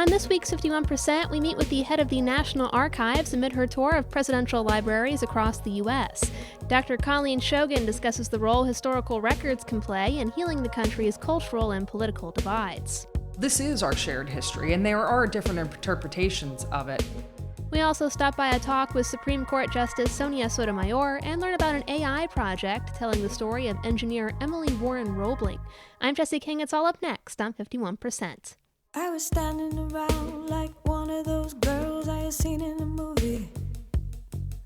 On this week's 51%, we meet with the head of the National Archives amid her tour of presidential libraries across the U.S. Dr. Colleen Shogan discusses the role historical records can play in healing the country's cultural and political divides. This is our shared history, and there are different interpretations of it. We also stop by a talk with Supreme Court Justice Sonia Sotomayor and learn about an AI project telling the story of engineer Emily Warren Roebling. I'm Jesse King. It's all up next on 51%. I was standing around like one of those girls I had seen in a movie.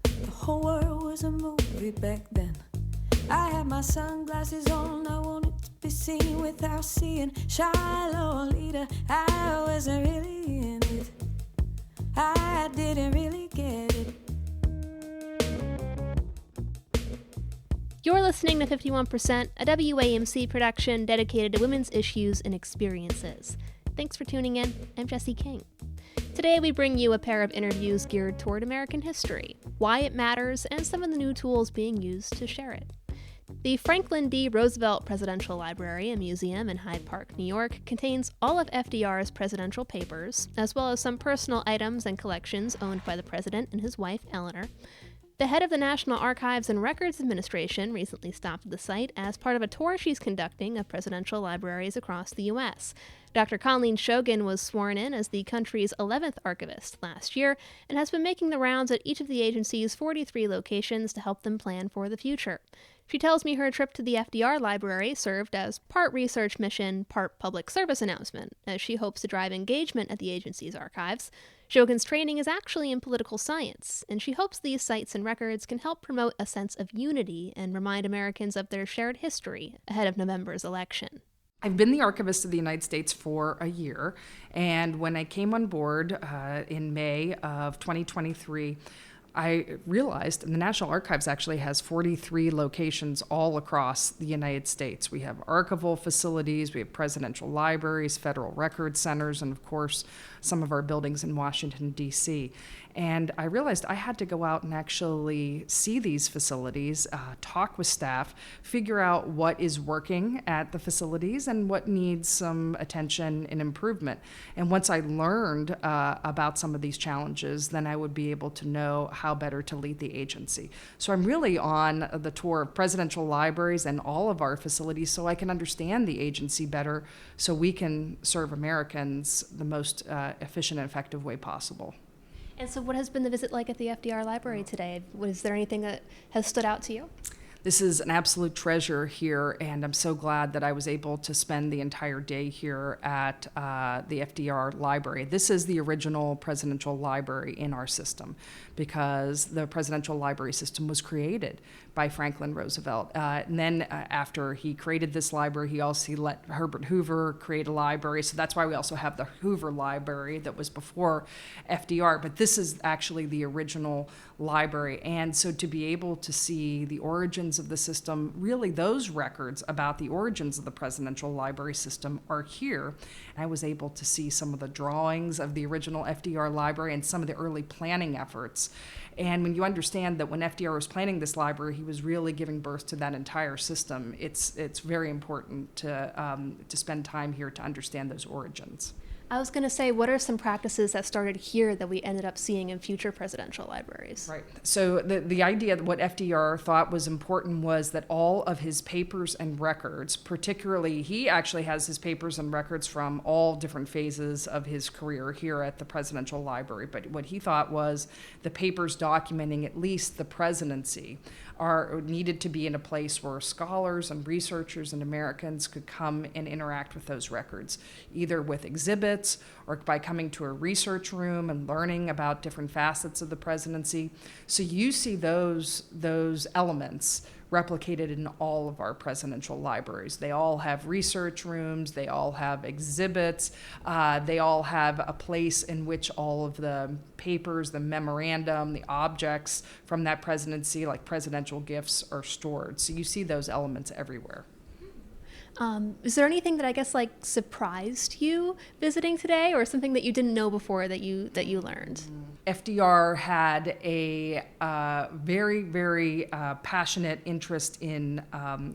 The whole world was a movie back then. I had my sunglasses on, I wanted to be seen without seeing shy Lolita. I wasn't really in it, I didn't really get it. You're listening to 51%, a WAMC production dedicated to women's issues and experiences. Thanks for tuning in. I'm Jesse King. Today we bring you a pair of interviews geared toward American history, why it matters, and some of the new tools being used to share it. The Franklin D. Roosevelt Presidential Library and Museum in Hyde Park, New York, contains all of FDR's presidential papers, as well as some personal items and collections owned by the president and his wife, Eleanor. The head of the National Archives and Records Administration recently stopped at the site as part of a tour she's conducting of presidential libraries across the U.S. Dr. Colleen Shogan was sworn in as the country's 11th archivist last year and has been making the rounds at each of the agency's 43 locations to help them plan for the future. She tells me her trip to the FDR library served as part research mission, part public service announcement, as she hopes to drive engagement at the agency's archives. Shogan's training is actually in political science, and she hopes these sites and records can help promote a sense of unity and remind Americans of their shared history ahead of November's election. I've been the Archivist of the United States for a year, and when I came on board in May of 2023, I realized the National Archives actually has 43 locations all across the United States. We have archival facilities, we have presidential libraries, federal record centers, and of course, some of our buildings in Washington, D.C. And I realized I had to go out and actually see these facilities, talk with staff, figure out what is working at the facilities and what needs some attention and improvement. And once I learned about some of these challenges, then I would be able to know how better to lead the agency. So I'm really on the tour of presidential libraries and all of our facilities so I can understand the agency better so we can serve Americans the most efficient and effective way possible. And so what has been the visit like at the FDR library today? Was there anything that has stood out to you? This is an absolute treasure here, and I'm so glad that I was able to spend the entire day here at the FDR library. This is the original presidential library in our system because the presidential library system was created by Franklin Roosevelt. And then after he created this library, he let Herbert Hoover create a library. So that's why we also have the Hoover Library that was before FDR. But this is actually the original library. And so to be able to see the origins of the system, really those records about the origins of the presidential library system are here. And I was able to see some of the drawings of the original FDR library and some of the early planning efforts. And when you understand that when FDR was planning this library, he was really giving birth to that entire system, it's very important to spend time here to understand those origins. I was going to say, what are some practices that started here that we ended up seeing in future presidential libraries? Right. So the idea that what FDR thought was important was that all of his papers and records, particularly he actually has his papers and records from all different phases of his career here at the presidential library. But what he thought was the papers documenting at least the presidency needed to be in a place where scholars and researchers and Americans could come and interact with those records, either with exhibits or by coming to a research room and learning about different facets of the presidency. So you see those elements replicated in all of our presidential libraries. They all have research rooms, they all have exhibits, they all have a place in which all of the papers, the memorandum, the objects from that presidency, like presidential gifts, are stored. So you see those elements everywhere. Is there anything that I guess surprised you visiting today, or something that you didn't know before that you learned? FDR had a very, very passionate interest in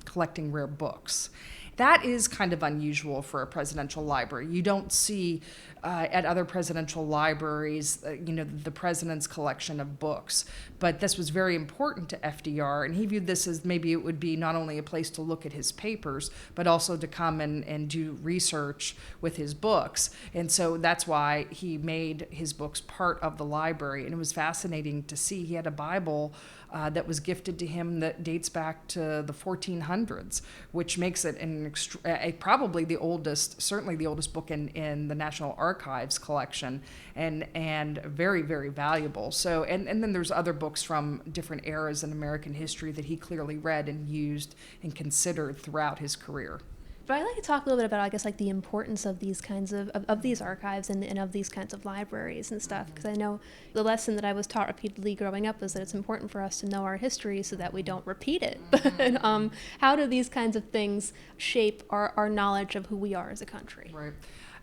collecting rare books. That is kind of unusual for a presidential library. You don't see at other presidential libraries, the president's collection of books. But this was very important to FDR, and he viewed this as maybe it would be not only a place to look at his papers, but also to come and do research with his books. And so that's why he made his books part of the library. And it was fascinating to see. He had a Bible that was gifted to him that dates back to the 1400s, which makes it probably the oldest, certainly the oldest book in the National Archives collection, and very, very valuable. So, and then there's other books from different eras in American history that he clearly read and used and considered throughout his career. But I'd like to talk a little bit about, I guess, like the importance of these kinds of these archives and of these kinds of libraries and stuff, because I know the lesson that I was taught repeatedly growing up was that it's important for us to know our history so that we don't repeat it. But how do these kinds of things shape our knowledge of who we are as a country? Right.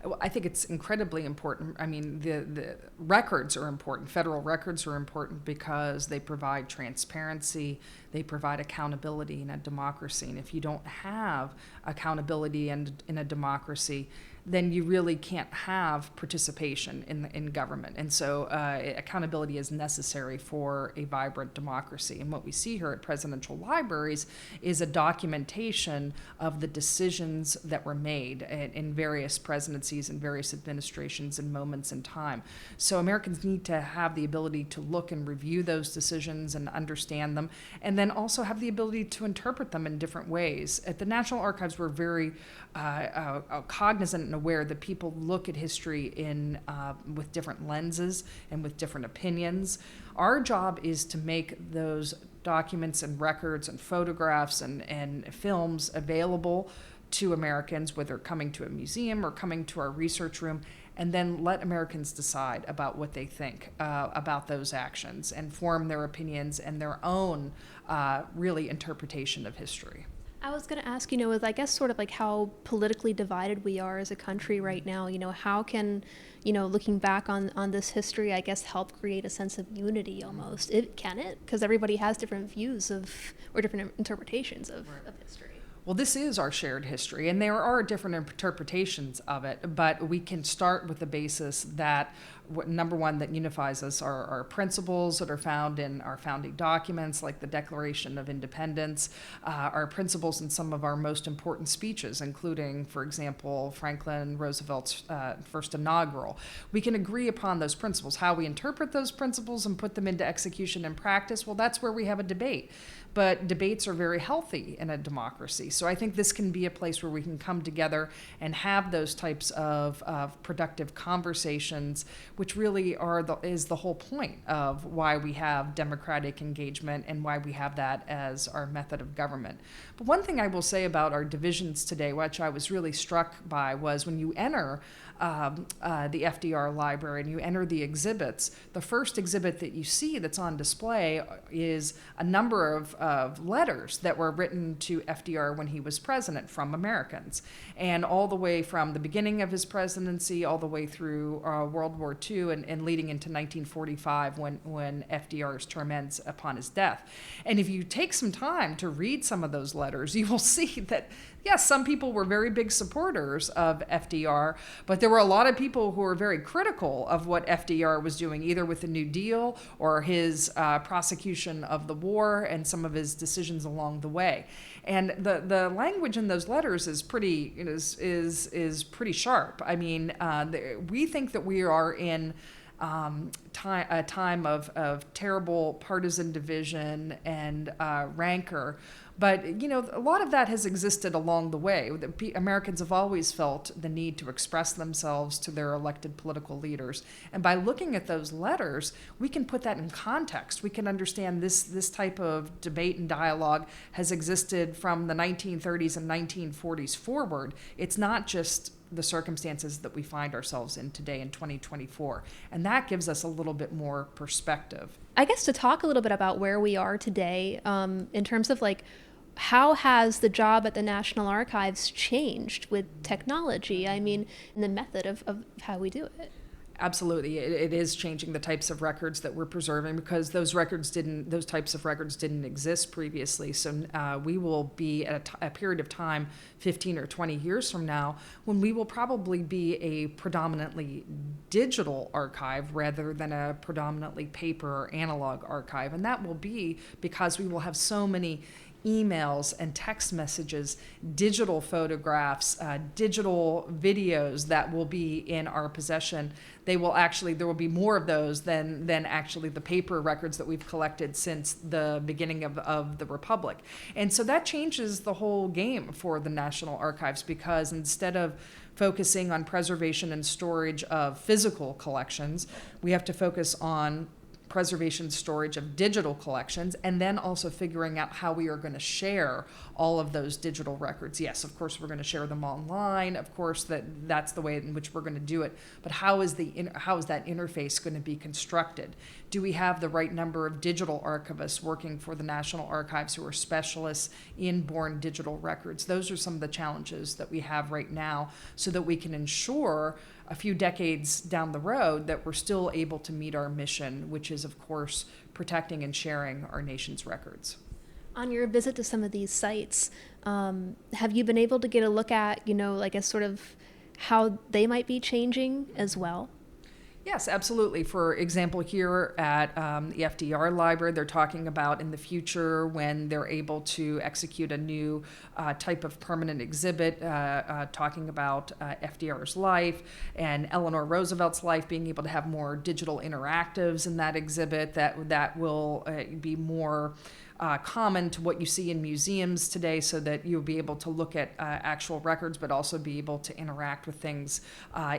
Well, I think it's incredibly important. I mean, the records are important. Federal records are important because they provide transparency, they provide accountability in a democracy. And if you don't have accountability in a democracy, then you really can't have participation in government. And so accountability is necessary for a vibrant democracy. And what we see here at presidential libraries is a documentation of the decisions that were made in various presidencies and various administrations and moments in time. So Americans need to have the ability to look and review those decisions and understand them, and then also have the ability to interpret them in different ways. At the National Archives, we're very cognizant and aware that people look at history with different lenses and with different opinions. Our job is to make those documents and records and photographs and films available to Americans, whether coming to a museum or coming to our research room, and then let Americans decide about what they think about those actions and form their opinions and their own really interpretation of history. I was going to ask, with, I guess, sort of like how politically divided we are as a country right now, how can, looking back on this history, I guess, help create a sense of unity almost? Can it? Because everybody has different views or different interpretations of history. Well, this is our shared history, and there are different interpretations of it, but we can start with the basis that, number one, that unifies us are our principles that are found in our founding documents, like the Declaration of Independence, our principles in some of our most important speeches, including, for example, Franklin Roosevelt's first inaugural. We can agree upon those principles. How we interpret those principles and put them into execution and practice, well, that's where we have a debate. But debates are very healthy in a democracy. So I think this can be a place where we can come together and have those types of productive conversations, which really is the whole point of why we have democratic engagement and why we have that as our method of government. But one thing I will say about our divisions today, which I was really struck by, was when you enter the FDR library and you enter the exhibits, the first exhibit that you see that's on display is a number of letters that were written to FDR when he was president from Americans. And all the way from the beginning of his presidency all the way through World War II and leading into 1945 when FDR's term ends upon his death. And if you take some time to read some of those letters, you will see that, yes, some people were very big supporters of FDR, but there were a lot of people who were very critical of what FDR was doing, either with the New Deal or his prosecution of the war and some of his decisions along the way. And the language in those letters is pretty pretty sharp. I mean, we think that we are in a time of terrible partisan division and rancor. But, a lot of that has existed along the way. Americans have always felt the need to express themselves to their elected political leaders. And by looking at those letters, we can put that in context. We can understand this type of debate and dialogue has existed from the 1930s and 1940s forward. It's not just the circumstances that we find ourselves in today in 2024. And that gives us a little bit more perspective. I guess to talk a little bit about where we are today, in terms of how has the job at the National Archives changed with technology? I mean, in the method of how we do it. Absolutely. It is changing the types of records that we're preserving, because those types of records didn't exist previously. So we will be at a period of time, 15 or 20 years from now, when we will probably be a predominantly digital archive rather than a predominantly paper or analog archive. And that will be because we will have so many emails and text messages, digital photographs, digital videos that will be in our possession. There will be more of those than actually the paper records that we've collected since the beginning of the Republic. And so that changes the whole game for the National Archives, because instead of focusing on preservation and storage of physical collections, we have to focus on preservation storage of digital collections, and then also figuring out how we are going to share all of those digital records. Yes, of course, we're going to share them online. Of course, that's the way in which we're going to do it. But how is that interface going to be constructed? Do we have the right number of digital archivists working for the National Archives who are specialists in born digital records? Those are some of the challenges that we have right now, so that we can ensure a few decades down the road that we're still able to meet our mission, which is, of course, protecting and sharing our nation's records. On your visit to some of these sites, have you been able to get a look at, like a sort of how they might be changing as well? Yes, absolutely. For example, here at the FDR Library, they're talking about in the future when they're able to execute a new type of permanent exhibit, talking about FDR's life and Eleanor Roosevelt's life, being able to have more digital interactives in that exhibit that will be more common to what you see in museums today, so that you'll be able to look at actual records, but also be able to interact with things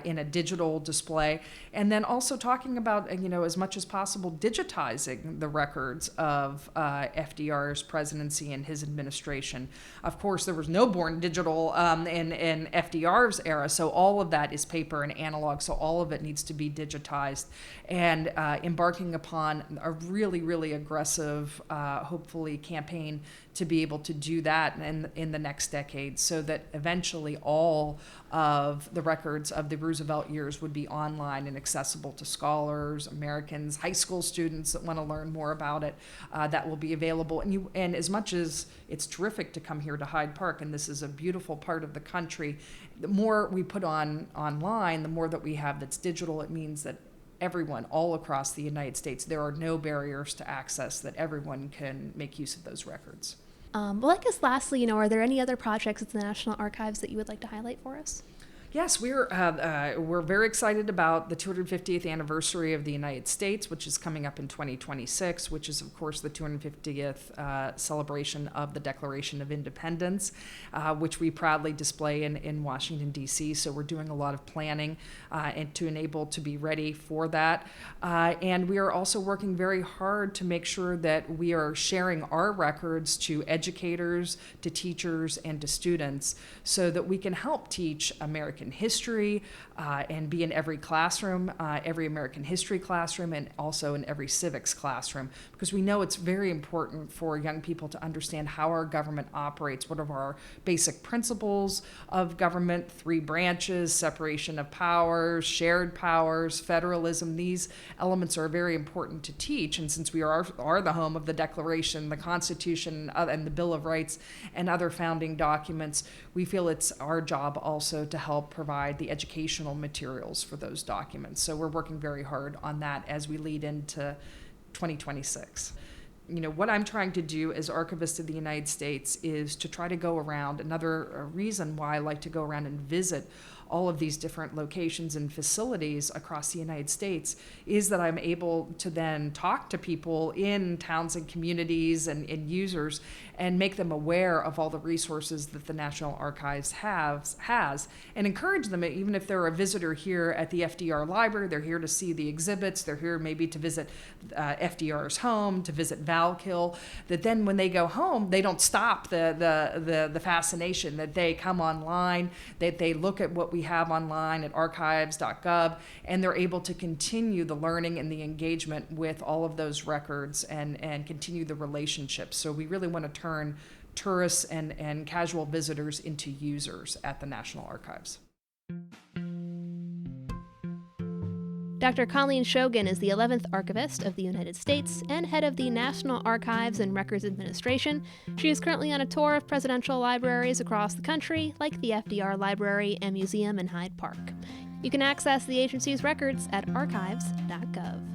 in a digital display. And then also talking about, as much as possible, digitizing the records of FDR's presidency and his administration. Of course, there was no born digital in FDR's era, so all of that is paper and analog, so all of it needs to be digitized. And embarking upon a really, really aggressive, hopefully, campaign to be able to do that in the next decade, so that eventually all of the records of the Roosevelt years would be online and accessible to scholars, Americans, high school students that want to learn more about it. That will be available. And as much as it's terrific to come here to Hyde Park, and this is a beautiful part of the country, the more we put online, the more that we have that's digital. It means that everyone all across the United States, there are no barriers to access, that everyone can make use of those records. Well, I guess lastly, are there any other projects at the National Archives that you would like to highlight for us? Yes, we're very excited about the 250th anniversary of the United States, which is coming up in 2026, which is, of course, the 250th celebration of the Declaration of Independence, which we proudly display in Washington, D.C. So we're doing a lot of planning and to enable to be ready for that. And we are also working very hard to make sure that we are sharing our records to educators, to teachers, and to students, so that we can help teach American history and be in every classroom, every American history classroom, and also in every civics classroom, because we know it's very important for young people to understand how our government operates, what are our basic principles of government, 3 branches, separation of powers, shared powers, federalism. These elements are very important to teach, and since we are the home of the Declaration, the Constitution, and the Bill of Rights, and other founding documents, we feel it's our job also to help provide the educational materials for those documents. So we're working very hard on that as we lead into 2026. What I'm trying to do as Archivist of the United States is to try to go around. Another reason why I like to go around and visit all of these different locations and facilities across the United States is that I'm able to then talk to people in towns and communities and users and make them aware of all the resources that the National Archives has, and encourage them, even if they're a visitor here at the FDR Library, they're here to see the exhibits, they're here maybe to visit FDR's home, to visit Valkill, that then when they go home, they don't stop the fascination, that they come online, that they look at what we have online at archives.gov, and they're able to continue the learning and the engagement with all of those records and continue the relationships. So we really want to turn tourists and casual visitors into users at the National Archives. Dr. Colleen Shogan is the 11th Archivist of the United States and head of the National Archives and Records Administration. She is currently on a tour of presidential libraries across the country, like the FDR Library and Museum in Hyde Park. You can access the agency's records at archives.gov.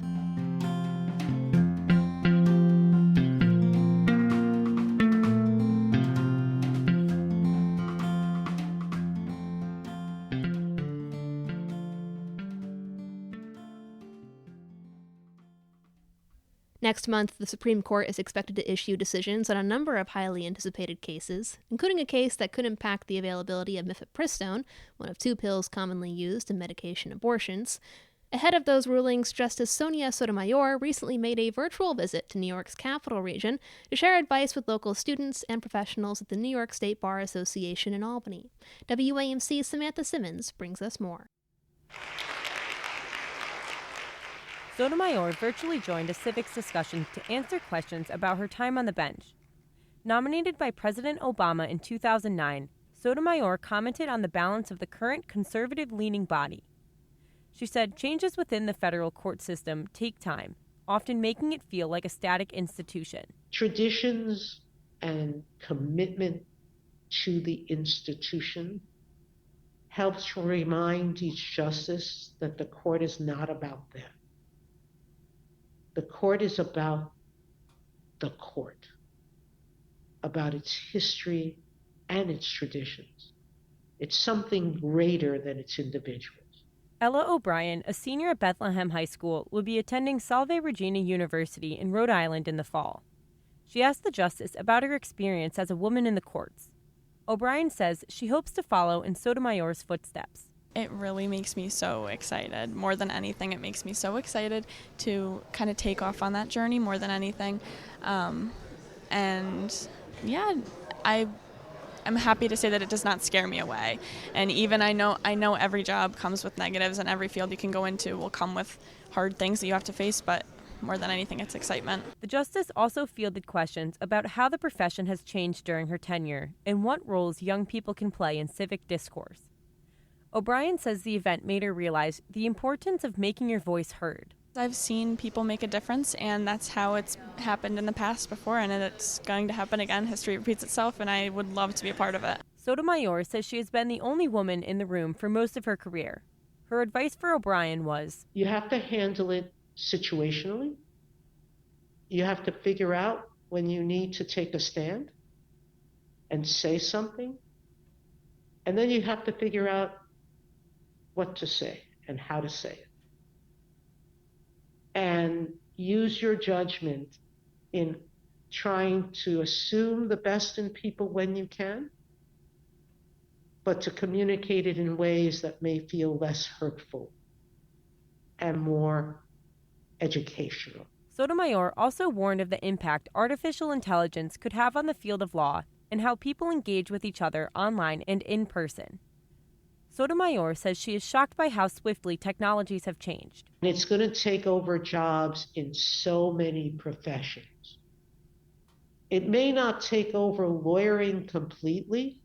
Next month, the Supreme Court is expected to issue decisions on a number of highly anticipated cases, including a case that could impact the availability of mifepristone, one of two pills commonly used in medication abortions. Ahead of those rulings, Justice Sonia Sotomayor recently made a virtual visit to New York's Capital Region to share advice with local students and professionals at the New York State Bar Association in Albany. WAMC's Samantha Simmons brings us more. Sotomayor virtually joined a civics discussion to answer questions about her time on the bench. Nominated by President Obama in 2009, Sotomayor commented on the balance of the current conservative-leaning body. She said changes within the federal court system take time, often making it feel like a static institution. Traditions and commitment to the institution helps to remind each justice that the court is not about them. The court is about the court, about its history and its traditions. It's something greater than its individuals. Ella O'Brien, a senior at Bethlehem High School, will be attending Salve Regina University in Rhode Island in the fall. She asked the justice about her experience as a woman in the courts. O'Brien says she hopes to follow in Sotomayor's footsteps. It really makes me so excited. More than anything, it makes me so excited to kind of take off on that journey more than anything. And yeah, I'm happy to say that it does not scare me away. And even I know every job comes with negatives, and every field you can go into will come with hard things that you have to face, but more than anything, it's excitement. The justice also fielded questions about how the profession has changed during her tenure and what roles young people can play in civic discourse. O'Brien says the event made her realize the importance of making your voice heard. I've seen people make a difference, and that's how it's happened in the past before, and it's going to happen again. History repeats itself, and I would love to be a part of it. Sotomayor says she has been the only woman in the room for most of her career. Her advice for O'Brien was, you have to handle it situationally. You have to figure out when you need to take a stand and say something. And then you have to figure out what to say and how to say it. And use your judgment in trying to assume the best in people when you can, but to communicate it in ways that may feel less hurtful and more educational. Sotomayor also warned of the impact artificial intelligence could have on the field of law and how people engage with each other online and in person. Sotomayor says she is shocked by how swiftly technologies have changed. It's going to take over jobs in so many professions. It may not take over lawyering completely,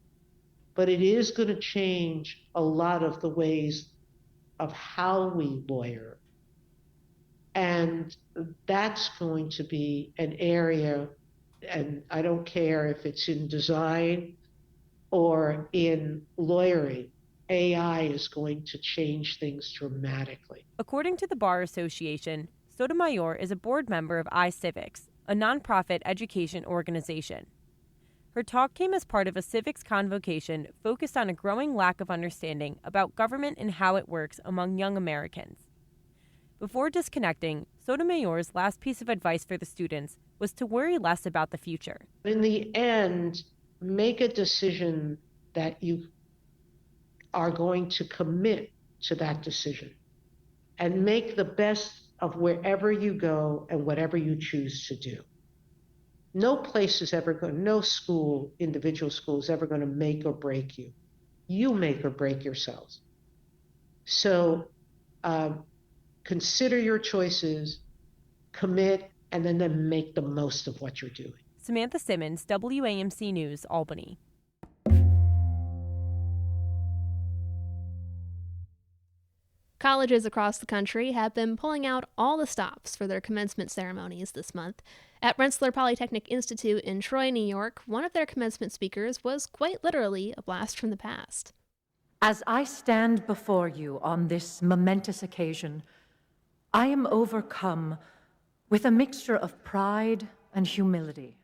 but it is going to change a lot of the ways of how we lawyer. And that's going to be an area, and I don't care if it's in design or in lawyering, AI is going to change things dramatically. According to the Bar Association, Sotomayor is a board member of iCivics, a nonprofit education organization. Her talk came as part of a civics convocation focused on a growing lack of understanding about government and how it works among young Americans. Before disconnecting, Sotomayor's last piece of advice for the students was to worry less about the future. In the end, make a decision that you are going to commit to that decision and make the best of wherever you go and whatever you choose to do. No place is ever going, no school, individual school is ever going to make or break you. You make or break yourselves. So consider your choices, commit, and then make the most of what you're doing. Samantha Simmons, WAMC News, Albany. Colleges across the country have been pulling out all the stops for their commencement ceremonies this month. At Rensselaer Polytechnic Institute in Troy, New York, one of their commencement speakers was quite literally a blast from the past. As I stand before you on this momentous occasion, I am overcome with a mixture of pride and humility.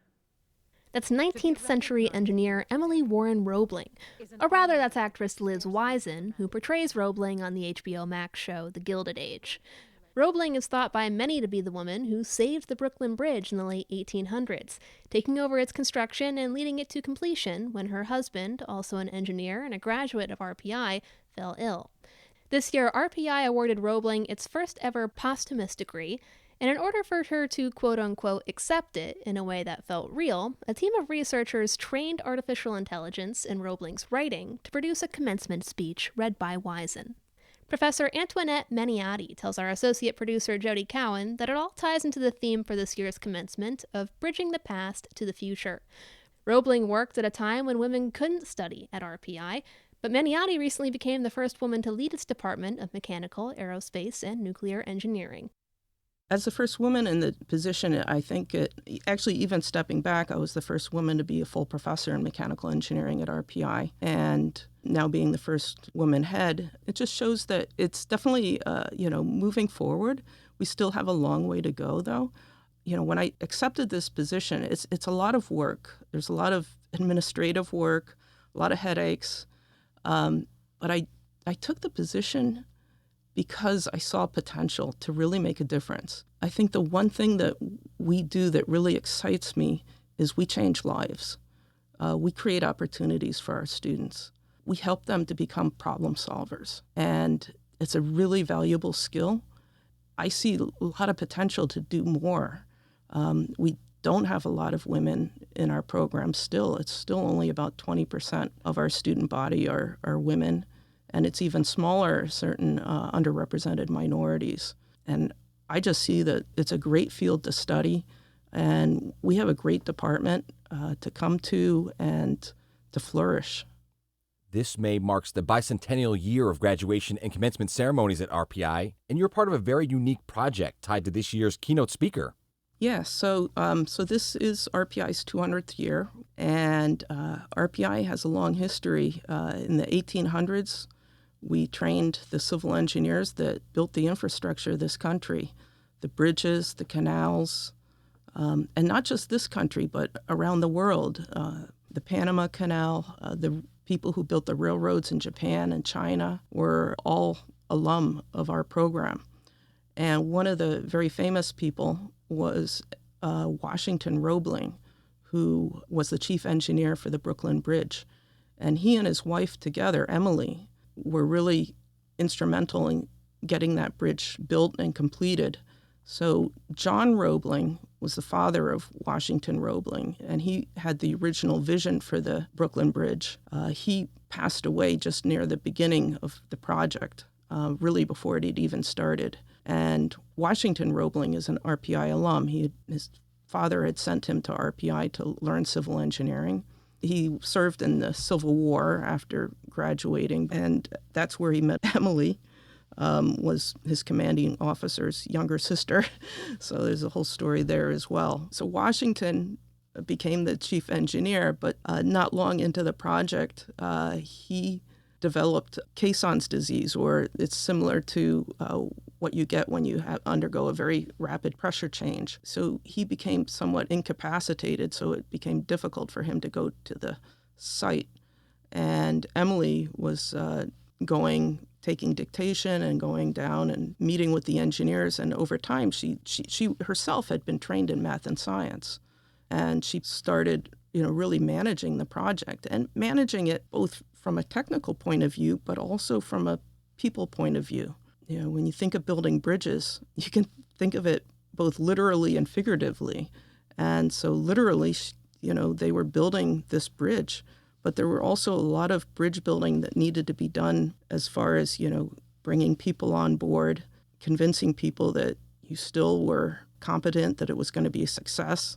That's 19th century engineer Emily Warren Roebling. Or rather, that's actress Liz Wiesen, who portrays Roebling on the HBO Max show The Gilded Age. Roebling is thought by many to be the woman who saved the Brooklyn Bridge in the late 1800s, taking over its construction and leading it to completion when her husband, also an engineer and a graduate of RPI, fell ill. This year, RPI awarded Roebling its first ever posthumous degree, and in order for her to quote-unquote accept it in a way that felt real, a team of researchers trained artificial intelligence in Roebling's writing to produce a commencement speech read by Wiesen. Professor Antoinette Meniotti tells our associate producer Jody Cowan that it all ties into the theme for this year's commencement of bridging the past to the future. Roebling worked at a time when women couldn't study at RPI, but Meniotti recently became the first woman to lead its Department of Mechanical, Aerospace, and Nuclear Engineering. As the first woman in the position, I think actually even stepping back, I was the first woman to be a full professor in mechanical engineering at RPI. And now being the first woman head, it just shows that it's definitely, moving forward. We still have a long way to go, though. When I accepted this position, it's a lot of work. There's a lot of administrative work, a lot of headaches. But I took the position because I saw potential to really make a difference. I think the one thing that we do that really excites me is we change lives. We create opportunities for our students. We help them to become problem solvers. And it's a really valuable skill. I see a lot of potential to do more. We don't have a lot of women in our program still. It's still only about 20% of our student body are women. And it's even smaller, certain underrepresented minorities. And I just see that it's a great field to study, and we have a great department to come to and to flourish. This May marks the bicentennial year of graduation and commencement ceremonies at RPI, and you're part of a very unique project tied to this year's keynote speaker. Yeah, so this is RPI's 200th year, and RPI has a long history. In the 1800s, we trained the civil engineers that built the infrastructure of this country, the bridges, the canals, and not just this country, but around the world. The Panama Canal, the people who built the railroads in Japan and China were all alum of our program. And one of the very famous people was Washington Roebling, who was the chief engineer for the Brooklyn Bridge. And he and his wife together, Emily, were really instrumental in getting that bridge built and completed. So John Roebling was the father of Washington Roebling, and he had the original vision for the Brooklyn Bridge. He passed away just near the beginning of the project, really before it had even started. And Washington Roebling is an RPI alum. His father had sent him to RPI to learn civil engineering. He served in the Civil War after graduating, and that's where he met Emily, was his commanding officer's younger sister. So there's a whole story there as well. So Washington became the chief engineer, but not long into the project, he developed Caisson's disease, or it's similar to what you get when you undergo a very rapid pressure change. So he became somewhat incapacitated, so it became difficult for him to go to the site. And Emily was taking dictation and going down and meeting with the engineers. And over time, she herself had been trained in math and science. And she started, really managing the project and managing it both from a technical point of view, but also from a people point of view. When you think of building bridges, you can think of it both literally and figuratively. And so literally, they were building this bridge, but there were also a lot of bridge building that needed to be done as far as, bringing people on board, convincing people that you still were competent, that it was going to be a success,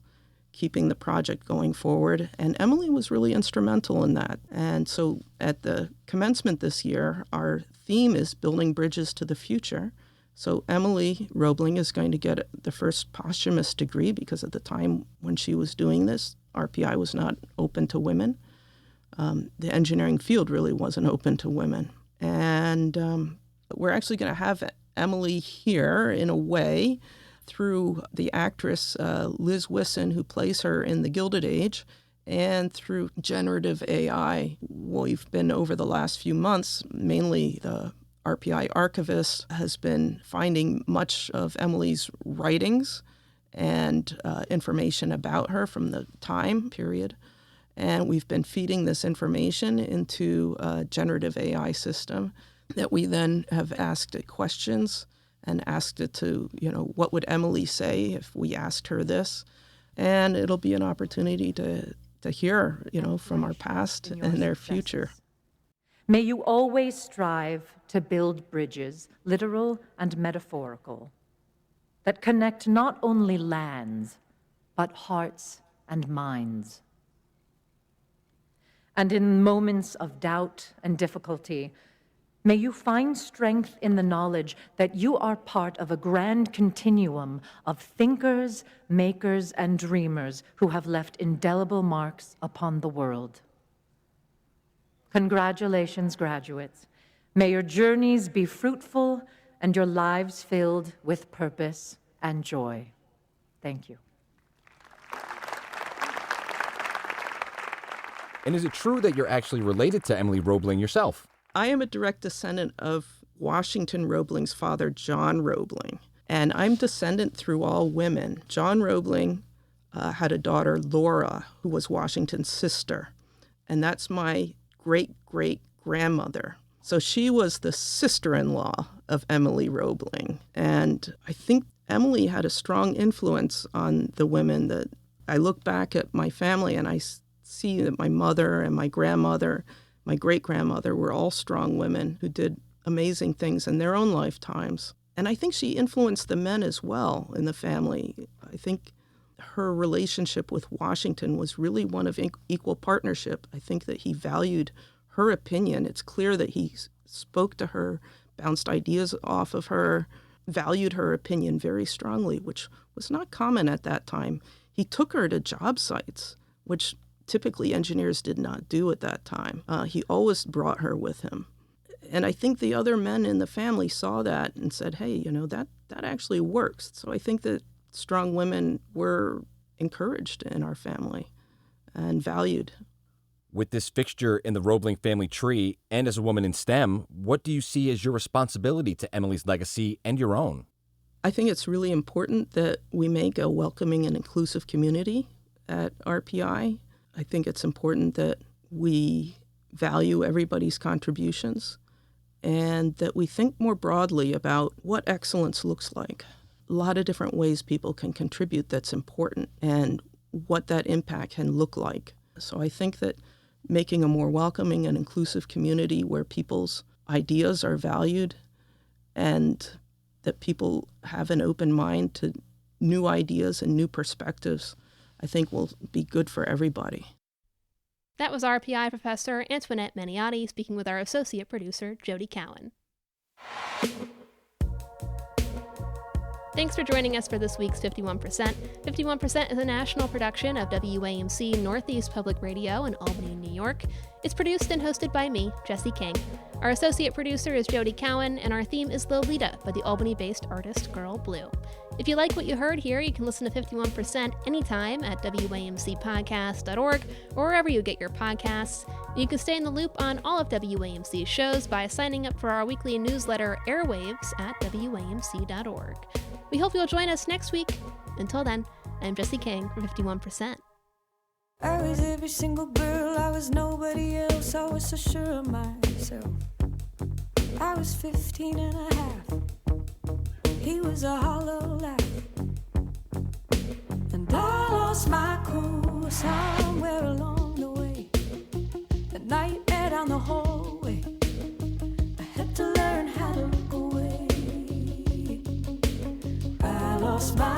keeping the project going forward. And Emily was really instrumental in that. And so at the commencement this year, our theme is Building Bridges to the Future. So Emily Roebling is going to get the first posthumous degree because at the time when she was doing this, RPI was not open to women. The engineering field really wasn't open to women. And we're actually going to have Emily here in a way through the actress Liz Wisson, who plays her in The Gilded Age, and through generative AI. We've been, over the last few months, mainly the RPI archivist has been finding much of Emily's writings and information about her from the time period. And we've been feeding this information into a generative AI system that we then have asked it questions and asked it to, what would Emily say if we asked her this? And it'll be an opportunity to hear, from our past and their future. May you always strive to build bridges, literal and metaphorical, that connect not only lands, but hearts and minds. And in moments of doubt and difficulty, may you find strength in the knowledge that you are part of a grand continuum of thinkers, makers, and dreamers who have left indelible marks upon the world. Congratulations, graduates. May your journeys be fruitful and your lives filled with purpose and joy. Thank you. And is it true that you're actually related to Emily Roebling yourself? I am a direct descendant of Washington Roebling's father, John Roebling, and I'm descendant through all women. John Roebling had a daughter, Laura, who was Washington's sister, and that's my great-great-grandmother. So she was the sister-in-law of Emily Roebling, and I think Emily had a strong influence on the women. That I look back at my family and I see that my mother and my grandmother, my great-grandmother, were all strong women who did amazing things in their own lifetimes. And I think she influenced the men as well in the family. I think her relationship with Washington was really one of equal partnership. I think that he valued her opinion. It's clear that he spoke to her, bounced ideas off of her, valued her opinion very strongly, which was not common at that time. He took her to job sites, which typically engineers did not do at that time. He always brought her with him. And I think the other men in the family saw that and said, hey, that actually works. So I think that strong women were encouraged in our family and valued. With this fixture in the Roebling family tree and as a woman in STEM, what do you see as your responsibility to Emily's legacy and your own? I think it's really important that we make a welcoming and inclusive community at RPI. I think it's important that we value everybody's contributions and that we think more broadly about what excellence looks like. A lot of different ways people can contribute that's important and what that impact can look like. So I think that making a more welcoming and inclusive community where people's ideas are valued and that people have an open mind to new ideas and new perspectives, I think will be good for everybody. That was RPI Professor Antoinette Maniotti speaking with our associate producer, Jody Cowan. Thanks for joining us for this week's 51%. 51% is a national production of WAMC Northeast Public Radio in Albany, New York. It's produced and hosted by me, Jesse King. Our associate producer is Jody Cowan, and our theme is Lolita by the Albany-based artist Girl Blue. If you like what you heard here, you can listen to 51% anytime at WAMCpodcast.org or wherever you get your podcasts. You can stay in the loop on all of WAMC's shows by signing up for our weekly newsletter, Airwaves, at WAMC.org. We hope you'll join us next week. Until then, I'm Jesse King for 51%. I was every single girl, I was nobody else, I was so sure of myself. I was 15 and a half, he was a hollow laugh. And I lost my cool somewhere along the way. The nightmare down the hallway, I had to learn how to look away. I lost my